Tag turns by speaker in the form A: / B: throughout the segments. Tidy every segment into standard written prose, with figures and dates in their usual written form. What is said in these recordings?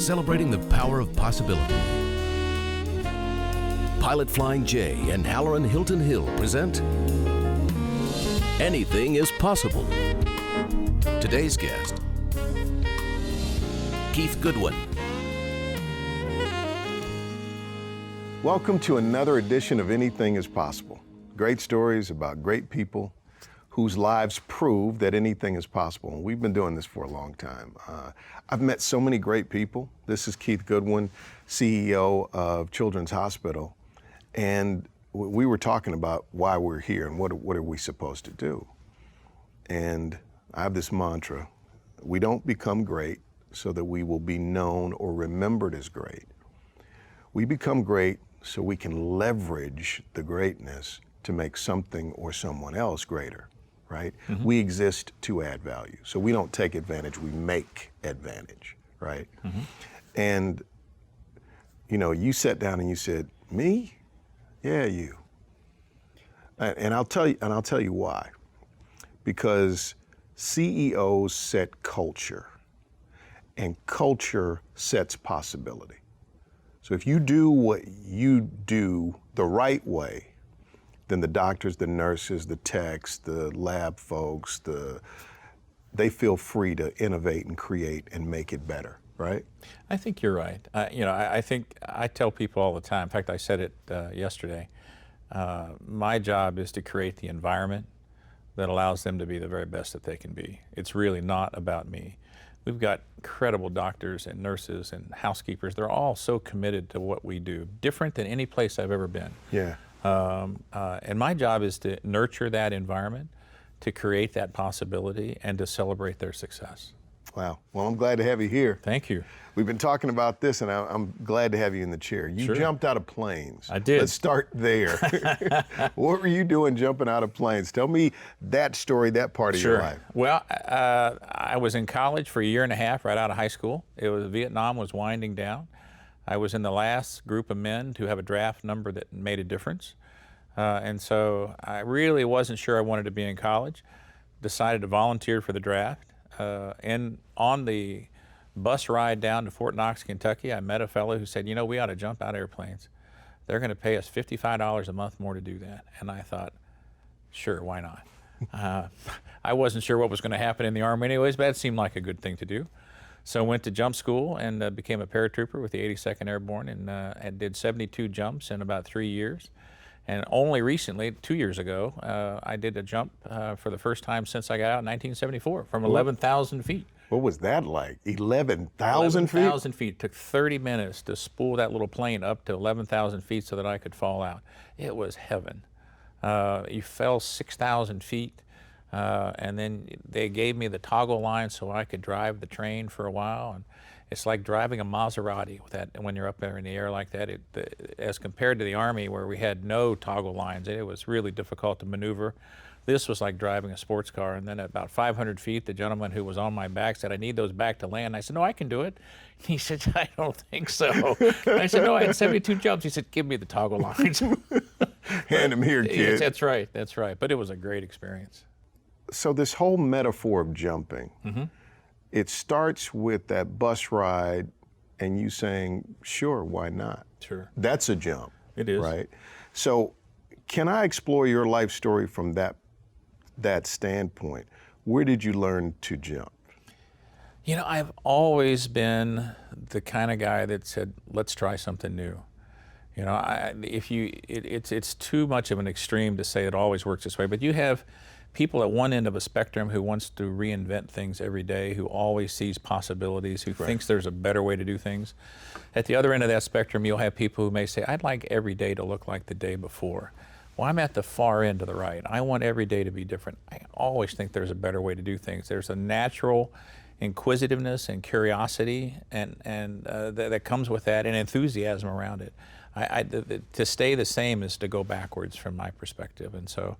A: celebrating the power of possibility. Pilot Flying J and Halloran Hilton Hill present Anything is Possible. Today's guest, Keith Goodwin.
B: Welcome to another edition of Anything is Possible. Great stories about great people whose lives prove that anything is possible. And we've been doing this for a long time. I've met so many great people. This is Keith Goodwin, CEO of Children's Hospital. And we were talking about why we're here and what are we supposed to do. And I have this mantra: we don't become great so that we will be known or remembered as great. We become great so we can leverage the greatness to make something or someone else greater, right? Mm-hmm. We exist to add value. So we don't take advantage, we make advantage, right? Mm-hmm. And, you know, you sat down and you said, me? Yeah, you. And I'll tell you why. Because CEOs set culture, and culture sets possibility. So if you do what you do the right way, then the doctors, the nurses, the techs, the lab folks, they feel free to innovate and create and make it better, right?
C: I think you're right. I think I tell people all the time, in fact, I said it yesterday, my job is to create the environment that allows them to be the very best that they can be. It's really not about me. We've got incredible doctors and nurses and housekeepers. They're all so committed to what we do, different than any place I've ever been.
B: Yeah.
C: And my job is to nurture that environment, to create that possibility, and to celebrate their success.
B: Wow. Well, I'm glad to have you here.
C: Thank you.
B: We've been talking about this, and I'm glad to have you in the chair. You
C: Sure.
B: jumped out of planes.
C: I did.
B: Let's start there. What were you doing jumping out of planes? Tell me that story, that part of
C: Sure.
B: your life.
C: Well, I was in college for a year and a half right out of high school. Vietnam was winding down. I was in the last group of men to have a draft number that made a difference. And so I really wasn't sure I wanted to be in college. Decided to volunteer for the draft. And on the bus ride down to Fort Knox, Kentucky, I met a fellow who said, you know, we ought to jump out of airplanes. They're going to pay us $55 a month more to do that. And I thought, sure, why not? I wasn't sure what was going to happen in the Army anyways, but that seemed like a good thing to do. So I went to jump school and became a paratrooper with the 82nd Airborne and did 72 jumps in about 3 years. And only recently, 2 years ago, I did a jump for the first time since I got out in 1974 from 11,000 feet.
B: What was that like? 11,000 feet?
C: 11,000 feet. It took 30 minutes to spool that little plane up to 11,000 feet so that I could fall out. It was heaven. You fell 6,000 feet, and then they gave me the toggle line so I could drive the train for a while. And it's like driving a Maserati with that when you're up there in the air like that. As compared to the Army where we had no toggle lines, it was really difficult to maneuver. This was like driving a sports car. And then at about 500 feet, the gentleman who was on my back said, I need those back to land. I said, no, I can do it. He said, I don't think so. I said, no, I had 72 jumps. He said, give me the toggle lines.
B: Hand them here, kid.
C: Yes, that's right. But it was a great experience.
B: So this whole metaphor of jumping,
C: Mm-hmm.
B: it starts with that bus ride and you saying, sure, why not?
C: Sure.
B: That's a jump.
C: It is.
B: Right? So can I explore your life story from that standpoint? Where did you learn to jump?
C: You know, I've always been the kind of guy that said, let's try something new. You know, it's too much of an extreme to say it always works this way, but you have people at one end of a spectrum who wants to reinvent things every day, who always sees possibilities, who
B: Right.
C: thinks there's a better way to do things. At the other end of that spectrum, you'll have people who may say, I'd like every day to look like the day before. Well, I'm at the far end to the right. I want every day to be different. I always think there's a better way to do things. There's a natural inquisitiveness and curiosity and that comes with that, and enthusiasm around it. To stay the same is to go backwards from my perspective. And so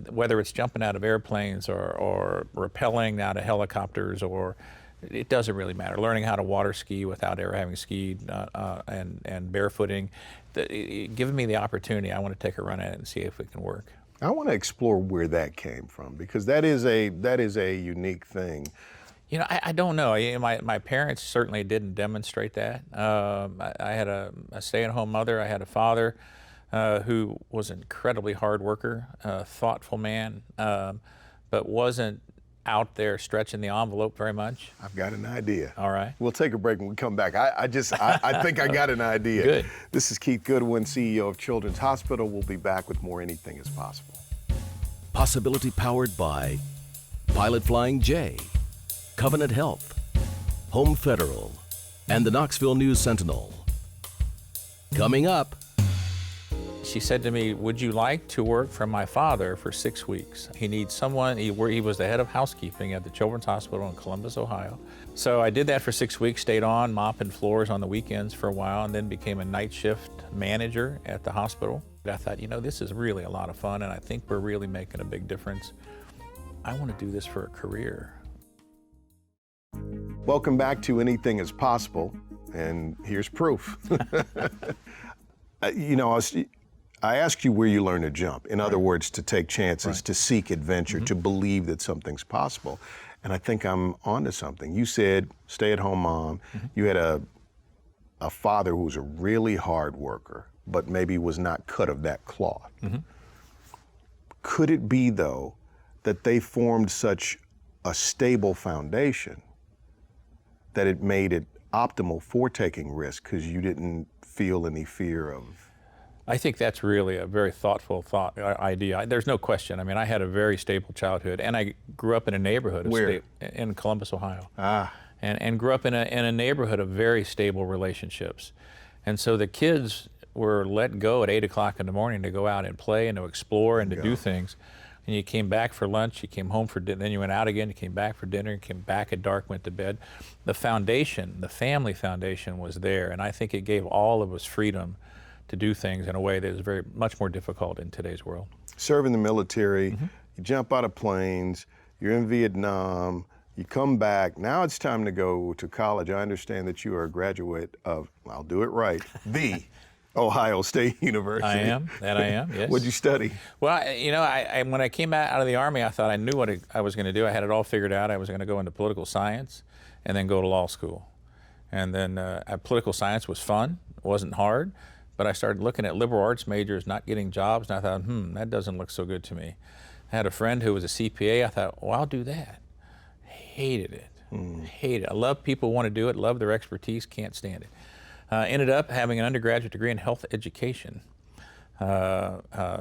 C: whether it's jumping out of airplanes or rappelling out of helicopters, or it doesn't really matter. Learning how to water ski without ever having skied and barefooting, giving me the opportunity, I want to take a run at it and see if it can work.
B: I want to explore where that came from, because that is a unique thing.
C: You know, I don't know. My parents certainly didn't demonstrate that. I had a stay-at-home mother. I had a father who was an incredibly hard worker, thoughtful man, but wasn't out there stretching the envelope very much.
B: I've got an idea.
C: All right.
B: We'll take a break when we come back. I think I got an idea.
C: Good.
B: This is Keith Goodwin, CEO of Children's Hospital. We'll be back with more Anything is Possible.
A: Possibility powered by Pilot Flying J, Covenant Health, Home Federal, and the Knoxville News Sentinel. Coming up.
C: She said to me, would you like to work for my father for 6 weeks? He needs someone. He was the head of housekeeping at the Children's Hospital in Columbus, Ohio. So I did that for 6 weeks, stayed on mopping floors on the weekends for a while, and then became a night shift manager at the hospital. I thought, you know, this is really a lot of fun, and I think we're really making a big difference. I want to do this for a career.
B: Welcome back to Anything is Possible, and here's proof. You know, I asked you where you learned to jump. In other words, to take chances, to seek adventure, to believe that something's possible. And I think I'm onto something. You said stay-at-home mom. You had a father who was a really hard worker, but maybe was not cut of that cloth. Could it be, though, that they formed such a stable foundation that it made it optimal for taking risk because you didn't feel any fear of?
C: I think that's really a very thoughtful idea. There's no question. I mean, I had a very stable childhood, and I grew up in a neighborhood in Columbus, Ohio. And grew up in a neighborhood of very stable relationships. And so the kids were let go at 8 o'clock in the morning to go out and play and to explore and to do things. And you came back for lunch, you came home for dinner, then you went out again, you came back for dinner, you came back at dark, went to bed. The foundation, the family foundation was there, and I think it gave all of us freedom to do things in a way that is very much more difficult in today's world.
B: Serve in the military, you jump out of planes, you're in Vietnam, you come back, now it's time to go to college. I understand that you are a graduate of, I'll do it right, the Ohio State University.
C: I am, yes.
B: What'd you study?
C: Well, you know, when I came out of the Army, I thought I knew what I was going to do. I had it all figured out. I was going to go into political science and then go to law school. And then political science was fun, it wasn't hard, but I started looking at liberal arts majors not getting jobs, and I thought, that doesn't look so good to me. I had a friend who was a CPA. I thought, well, I'll do that. Hated it. Hated it. I love people who want to do it, love their expertise, can't stand it. Ended up having an undergraduate degree in health education. And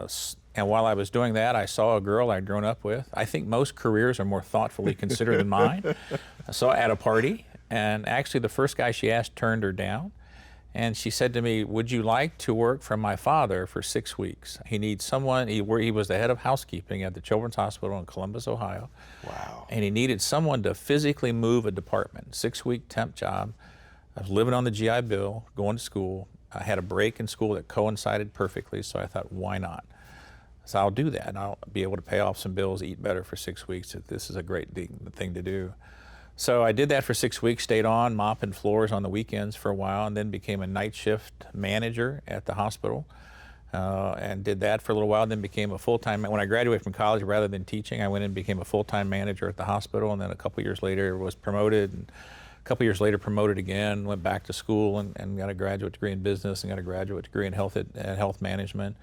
C: while I was doing that, I saw a girl I'd grown up with. I think most careers are more thoughtfully considered than mine. I saw her at a party, and actually the first guy she asked turned her down. And she said to me, would you like to work for my father for 6 weeks? He needs someone, he was the head of housekeeping at the Children's Hospital in Columbus, Ohio.
B: Wow.
C: And he needed someone to physically move a department, 6-week temp job. I was living on the GI Bill, going to school. I had a break in school that coincided perfectly, so I thought, why not? So I'll do that, and I'll be able to pay off some bills, eat better for 6 weeks. This is a great thing to do. So I did that for 6 weeks, stayed on, mopping floors on the weekends for a while, and then became a night shift manager at the hospital, and did that for a little while, then became a full-time, when I graduated from college, rather than teaching, I went and became a full-time manager at the hospital, and then a couple years later was promoted, and a couple years later promoted again, went back to school and got a graduate degree in business and got a graduate degree in health management,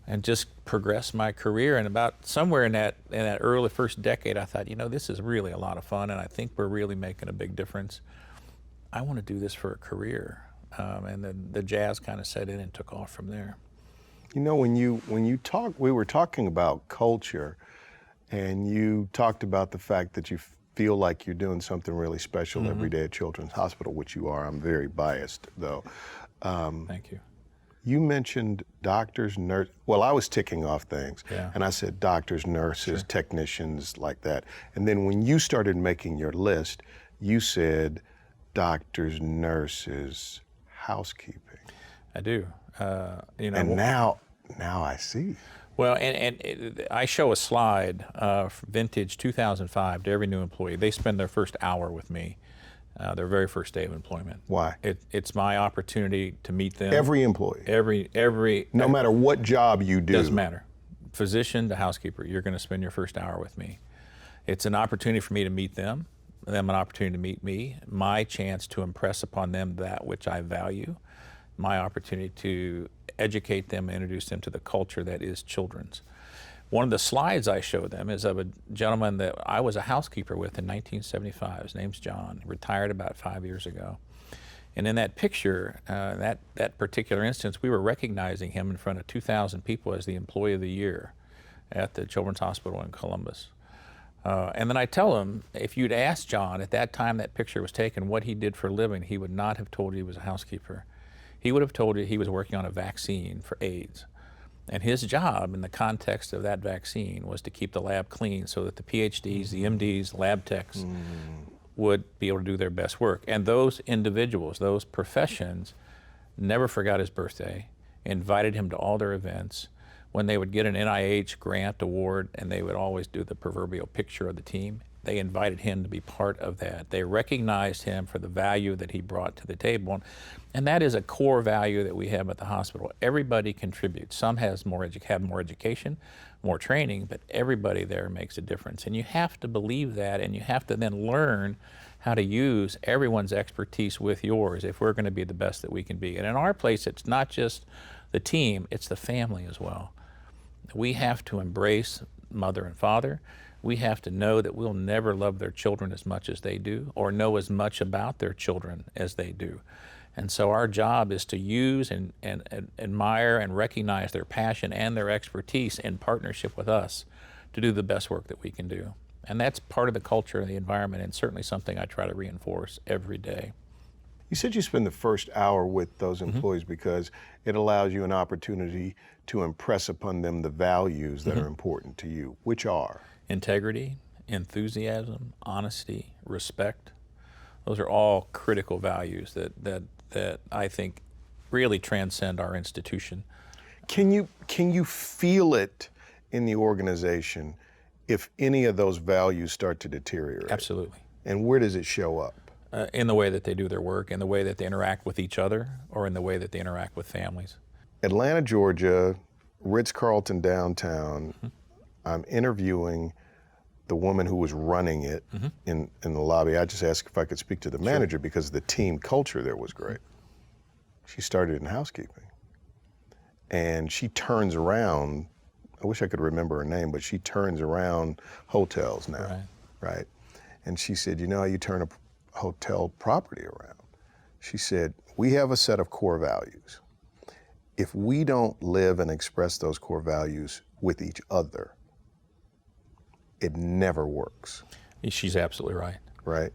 C: and just progressed my career. And about somewhere in that early first decade, I thought, you know, this is really a lot of fun, and I think we're really making a big difference. I want to do this for a career. And then the jazz kind of set in and took off from there.
B: You know, when you talk, we were talking about culture, and you talked about the fact that you feel like you're doing something really special every day at Children's Hospital, which you are. I'm very biased, though.
C: Thank you.
B: You mentioned doctors, nurses. Well, I was ticking off things, and I said doctors, nurses, technicians, like that. And then when you started making your list, you said doctors, nurses, housekeeping.
C: I do. You know,
B: and now I see.
C: Well, I show a slide, vintage 2005, to every new employee. They spend their first hour with me, their very first day of employment.
B: Why?
C: It's my opportunity to meet them.
B: Every employee?
C: Every.
B: No matter what job you do?
C: Doesn't matter. Physician to housekeeper, you're going to spend your first hour with me. It's an opportunity for me to meet them, them an opportunity to meet me, my chance to impress upon them that which I value, my opportunity to educate them and introduce them to the culture that is children's. One of the slides I show them is of a gentleman that I was a housekeeper with in 1975. His name's John. He retired about 5 years ago. And in that picture, that particular instance, we were recognizing him in front of 2,000 people as the Employee of the Year at the Children's Hospital in Columbus. And then I tell him, if you'd asked John at that time that picture was taken what he did for a living, he would not have told you he was a housekeeper. He would have told you he was working on a vaccine for AIDS. And his job in the context of that vaccine was to keep the lab clean so that the PhDs, the MDs, lab techs would be able to do their best work. And those individuals, those professions, never forgot his birthday, invited him to all their events. When they would get an NIH grant award and they would always do the proverbial picture of the team, they invited him to be part of that. They recognized him for the value that he brought to the table. And that is a core value that we have at the hospital. Everybody contributes. Some have more education, more training, but everybody there makes a difference. And you have to believe that, and you have to then learn how to use everyone's expertise with yours if we're going to be the best that we can be. And in our place, it's not just the team, it's the family as well. We have to embrace mother and father. We have to know that we'll never love their children as much as they do, or know as much about their children as they do. And so our job is to use and admire and recognize their passion and their expertise in partnership with us to do the best work that we can do. And that's part of the culture and the environment, and certainly something I try to reinforce every day.
B: You said you spend the first hour with those employees because it allows you an opportunity to impress upon them the values that are important to you, which are?
C: Integrity, enthusiasm, honesty, respect. Those are all critical values that I think really transcend our institution.
B: Can you feel it in the organization if any of those values start to deteriorate?
C: Absolutely.
B: And where does it show up?
C: In the way that they do their work, in the way that they interact with each other, or in the way that they interact with families.
B: Atlanta, Georgia, Ritz-Carlton downtown. I'm interviewing the woman who was running it in the lobby. I just asked if I could speak to the manager because the team culture there was great. She started in housekeeping. And she turns around, I wish I could remember her name, but she turns around hotels now, right? And she said, you know how you turn a hotel property around? She said, we have a set of core values. If we don't live and express those core values with each other, it never works.
C: She's absolutely right.
B: Right?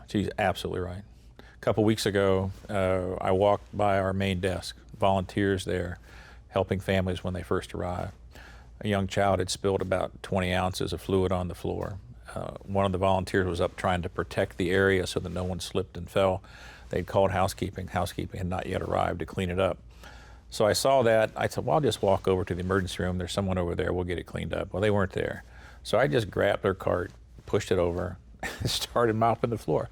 C: She's absolutely right. A couple weeks ago, I walked by our main desk, volunteers there helping families when they first arrive. A young child had spilled about 20 ounces of fluid on the floor. One of the volunteers was up trying to protect the area so that no one slipped and fell. They'd called housekeeping. Housekeeping had not yet arrived to clean it up. So I saw that. I said, well, I'll just walk over to the emergency room. There's someone over there. We'll get it cleaned up. Well, they weren't there. So I just grabbed their cart, pushed it over, and started mopping the floor.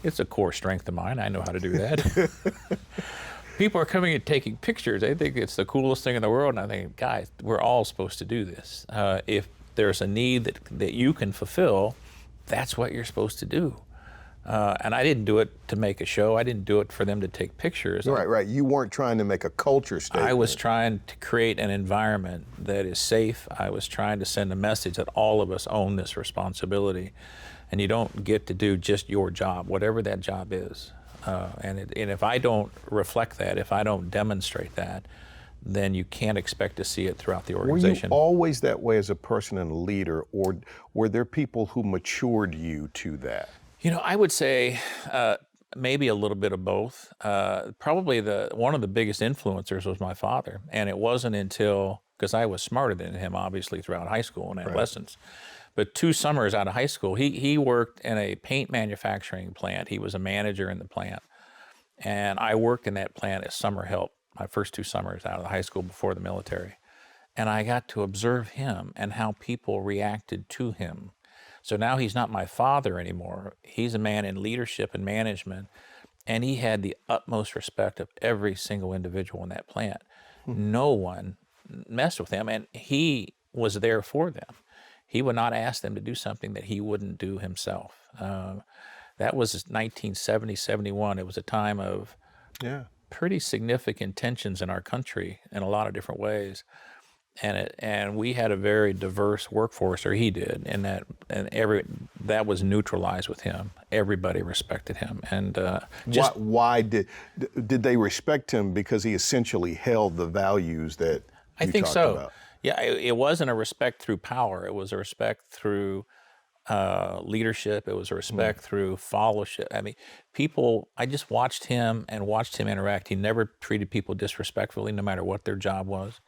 C: It's a core strength of mine. I know how to do that. People are coming and taking pictures. They think it's the coolest thing in the world. And I think, guys, we're all supposed to do this. If there's a need that you can fulfill, that's what you're supposed to do. And I didn't do it to make a show. I didn't do it for them to take pictures.
B: Right. You weren't trying to make a culture statement.
C: I was trying to create an environment that is safe. I was trying to send a message that all of us own this responsibility. And you don't get to do just your job, whatever that job is. And if I don't reflect that, if I don't demonstrate that, then you can't expect to see it throughout the organization.
B: Were you always that way as a person and a leader, or were there people who matured you to that?
C: You know, I would say maybe a little bit of both. Probably one of the biggest influencers was my father, and it wasn't until, because I was smarter than him, obviously, throughout high school and adolescence. But 2 summers out of high school, he worked in a paint manufacturing plant. He was a manager in the plant, and I worked in that plant as summer help my first 2 summers out of the high school before the military. And I got to observe him and how people reacted to him. So now he's not my father anymore. He's a man in leadership and management, and he had the utmost respect of every single individual in that plant. No one messed with him, and he was there for them. He would not ask them to do something that he wouldn't do himself. That was 1970, 71. It was a time of pretty significant tensions in our country in a lot of different ways. And we had a very diverse workforce, or he did, and that was neutralized with him. Everybody respected him, and
B: why did they respect him? Because he essentially held the values that
C: I think so.
B: About.
C: Yeah, it wasn't a respect through power. It was a respect through leadership. It was a respect through followership. I mean, I just watched him interact. He never treated people disrespectfully, no matter what their job was.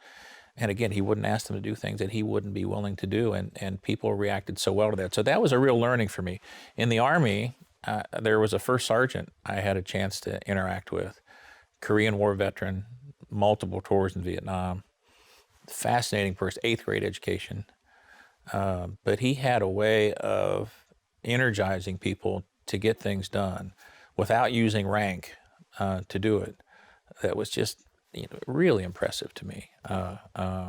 C: And again, he wouldn't ask them to do things that he wouldn't be willing to do, and people reacted so well to that. So that was a real learning for me. In the Army, there was a first sergeant I had a chance to interact with, Korean War veteran, multiple tours in Vietnam, fascinating person, 8th grade education. But he had a way of energizing people to get things done without using rank to do it. That was just really impressive to me.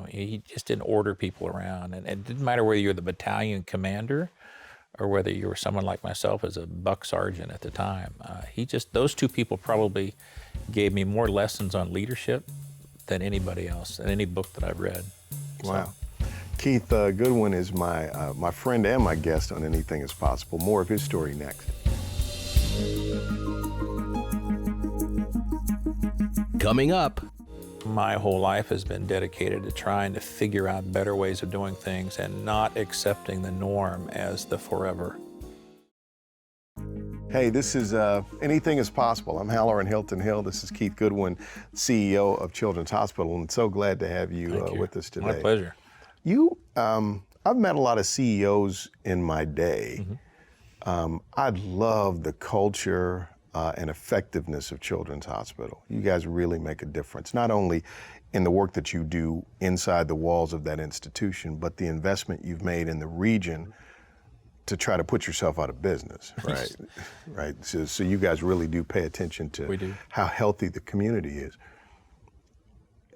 C: He just didn't order people around, and it didn't matter whether you were the battalion commander or whether you were someone like myself as a buck sergeant at the time. Those two people probably gave me more lessons on leadership than anybody else, than any book that I've read.
B: Wow. So. Keith Goodwin is my friend and my guest on Anything is Possible. More of his story next.
A: Coming up.
C: My whole life has been dedicated to trying to figure out better ways of doing things and not accepting the norm as the forever.
B: Hey, this is Anything is Possible. I'm Halloran Hilton Hill. This is Keith Goodwin, CEO of Children's Hospital, and so glad to have you with us today.
C: My pleasure.
B: I've met a lot of CEOs in my day. I love the culture and effectiveness of Children's Hospital. You guys really make a difference, not only in the work that you do inside the walls of that institution, but the investment you've made in the region to try to put yourself out of business, right? Right. So you guys really do pay attention to how healthy the community is.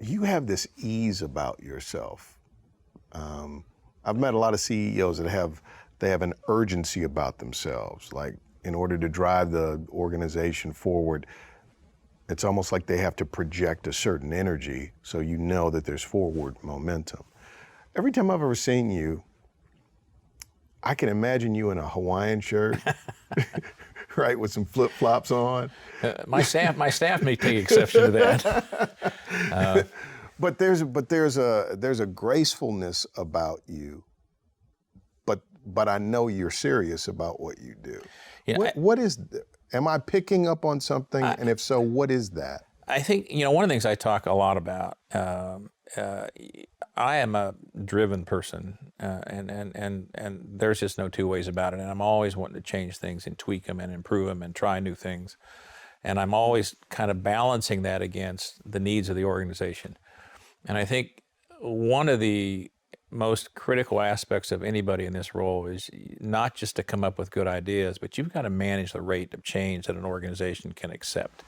B: You have this ease about yourself. I've met a lot of CEOs that have an urgency about themselves, like in order to drive the organization forward, it's almost like they have to project a certain energy so you know that there's forward momentum. Every time I've ever seen you, I can imagine you in a Hawaiian shirt, right, with some flip-flops on.
C: My staff may take exception to that.
B: But there's a gracefulness about you. But I know you're serious about what you do. Am I picking up on something? And if so, what is that?
C: I think, one of the things I talk a lot about, I am a driven person, and there's just no two ways about it. And I'm always wanting to change things and tweak them and improve them and try new things. And I'm always kind of balancing that against the needs of the organization. And I think one of the most critical aspects of anybody in this role is not just to come up with good ideas, but you've got to manage the rate of change that an organization can accept.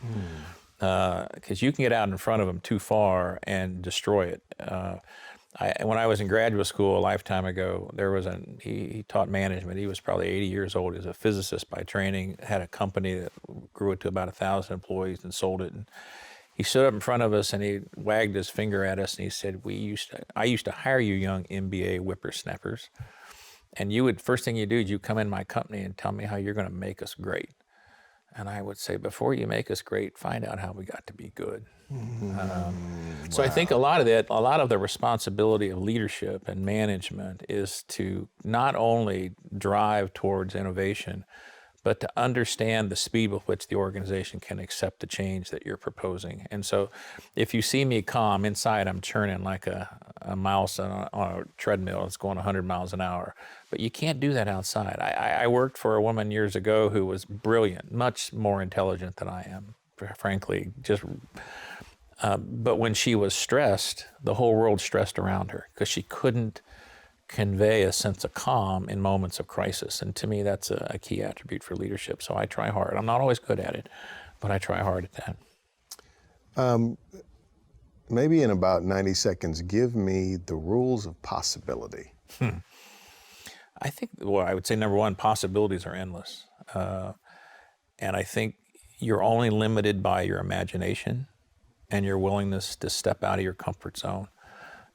C: Because you can get out in front of them too far and destroy it. When I was in graduate school a lifetime ago, he taught management. He was probably 80 years old. He was a physicist by training, had a company that grew it to about 1,000 employees and sold it. And he stood up in front of us and he wagged his finger at us and he said, I used to hire you young MBA whippersnappers. And first thing you do is you come in my company and tell me how you're going to make us great. And I would say, before you make us great, find out how we got to be good. So I think a lot of the responsibility of leadership and management is to not only drive towards innovation, but to understand the speed with which the organization can accept the change that you're proposing. And so if you see me calm, inside I'm churning like a mouse on a treadmill. It's going 100 miles an hour. But you can't do that outside. I worked for a woman years ago who was brilliant, much more intelligent than I am, frankly. But when she was stressed, the whole world stressed around her because she couldn't convey a sense of calm in moments of crisis. And to me, that's a key attribute for leadership. So I try hard. I'm not always good at it, but I try hard at that.
B: Maybe in about 90 seconds, give me the rules of possibility.
C: I think, I would say number one, possibilities are endless. And I think you're only limited by your imagination and your willingness to step out of your comfort zone.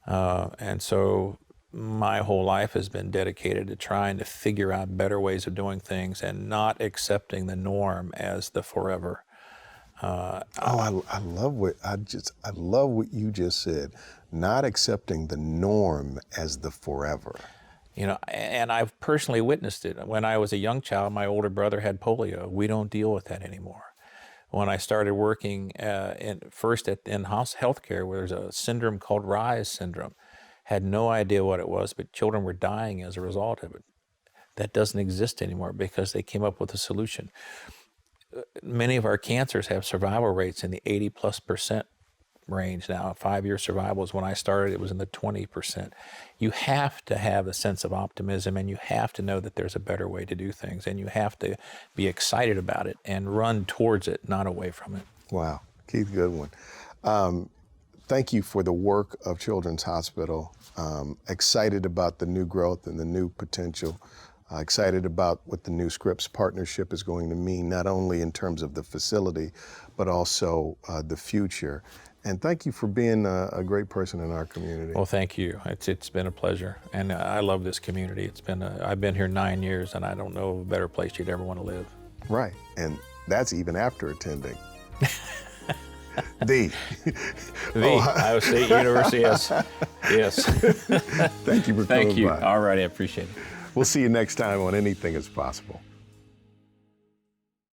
C: And so my whole life has been dedicated to trying to figure out better ways of doing things and not accepting the norm as the forever.
B: I love what you just said. Not accepting the norm as the forever.
C: You know, and I've personally witnessed it. When I was a young child, my older brother had polio. We don't deal with that anymore. When I started working first at in-house healthcare, where there's a syndrome called Rise syndrome, had no idea what it was, but children were dying as a result of it. That doesn't exist anymore because they came up with a solution. Many of our cancers have survival rates in the 80+% range now. 5-year survivals, when I started, it was in the 20%. You have to have a sense of optimism, and you have to know that there's a better way to do things, and you have to be excited about it and run towards it, not away from it.
B: Wow, Keith Goodwin. Thank you for the work of Children's Hospital. Excited about the new growth and the new potential. Excited about what the new Scripps partnership is going to mean, not only in terms of the facility, but also the future. And thank you for being a great person in our community.
C: Well, thank you. It's been a pleasure, and I love this community. I've been here 9 years, and I don't know of a better place you'd ever want to live.
B: Right, and that's even after attending the
C: Ohio State University. Yes.
B: Thank you for coming by.
C: Thank you. All right, I appreciate it.
B: We'll see you next time on Anything is Possible.